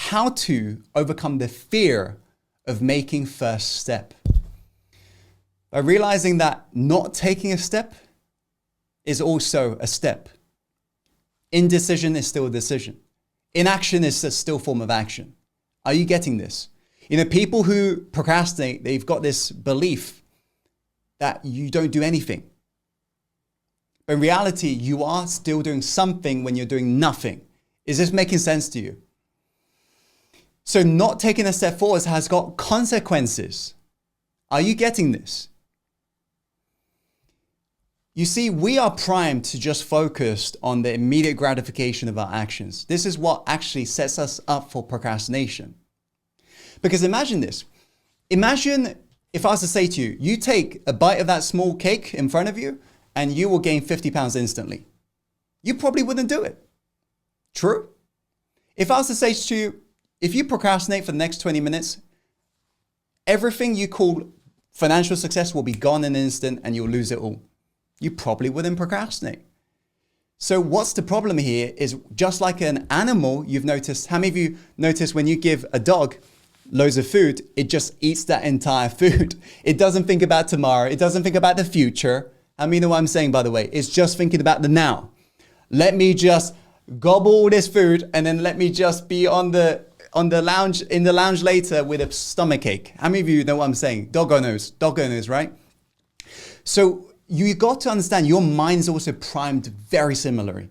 how to overcome the fear of making first step. By realizing that not taking a step is also a step. Indecision is still a decision. Inaction is a still form of action. Are you getting this? People who procrastinate, they've got this belief that you don't do anything. But in reality, you are still doing something when you're doing nothing. Is this making sense to you? So not taking a step forward has got consequences. Are you getting this? You see, we are primed to just focus on the immediate gratification of our actions. This is what actually sets us up for procrastination. Because imagine this. Imagine if I was to say to you, you take a bite of that small cake in front of you and you will gain 50 pounds instantly. You probably wouldn't do it. True? If I was to say to you, if you procrastinate for the next 20 minutes, everything you call financial success will be gone in an instant and you'll lose it all. You probably wouldn't procrastinate. So what's the problem here is just like an animal, you've noticed, how many of you notice when you give a dog loads of food, it just eats that entire food. It doesn't think about tomorrow. It doesn't think about the future. I mean, know what I'm saying, by the way, it's just thinking about the now. Let me just gobble all this food and then let me just be in the lounge later with a stomachache. How many of you know what I'm saying? Doggo knows, right? So you got to understand your mind's also primed very similarly.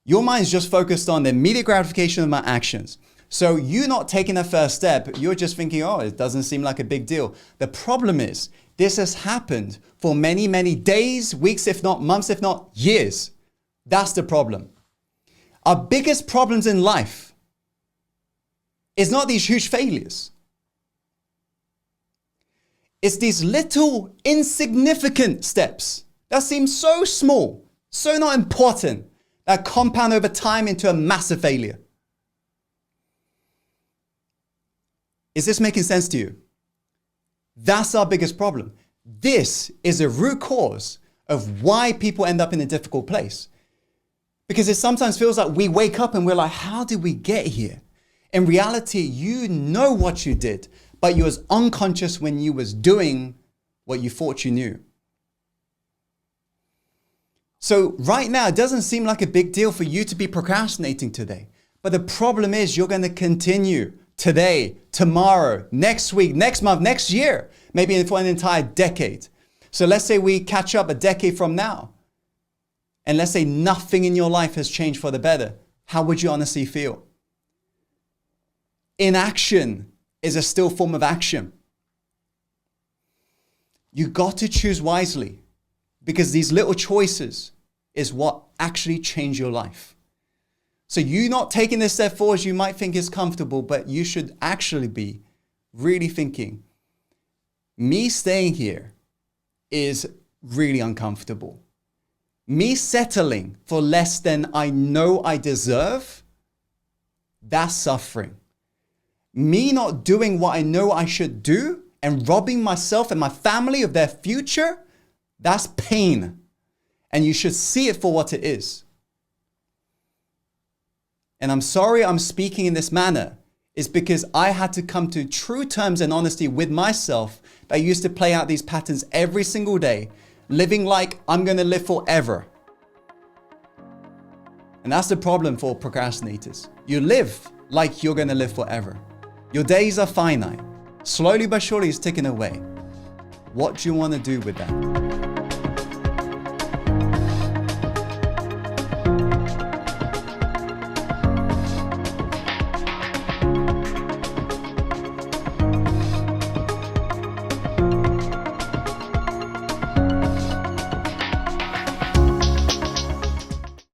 Your mind's just focused on the immediate gratification of my actions. So you not taking that first step, you're just thinking, oh, it doesn't seem like a big deal. The problem is this has happened for many, many days, weeks, if not months, if not years. That's the problem. Our biggest problems in life is not these huge failures. It's these little insignificant steps that seem so small, so not important, that compound over time into a massive failure. Is this making sense to you? That's our biggest problem. This is a root cause of why people end up in a difficult place. Because it sometimes feels like we wake up and we're like, how did we get here? In reality, you know what you did, but you was unconscious when you was doing what you thought you knew. So right now, it doesn't seem like a big deal for you to be procrastinating today. But the problem is you're going to continue today, tomorrow, next week, next month, next year, maybe for an entire decade. So let's say we catch up a decade from now. And let's say nothing in your life has changed for the better. How would you honestly feel? Inaction is a still form of action. You got to choose wisely because these little choices is what actually change your life. So you not taking this step forward, you might think is comfortable, but you should actually be really thinking, me staying here is really uncomfortable. Me settling for less than I know I deserve, that's suffering. Me not doing what I know I should do and robbing myself and my family of their future, that's pain. And you should see it for what it is. And I'm sorry I'm speaking in this manner. It's because I had to come to true terms and honesty with myself that I used to play out these patterns every single day, living like I'm going to live forever. And that's the problem for procrastinators. You live like you're going to live forever. Your days are finite. Slowly but surely it's ticking away. What do you want to do with that?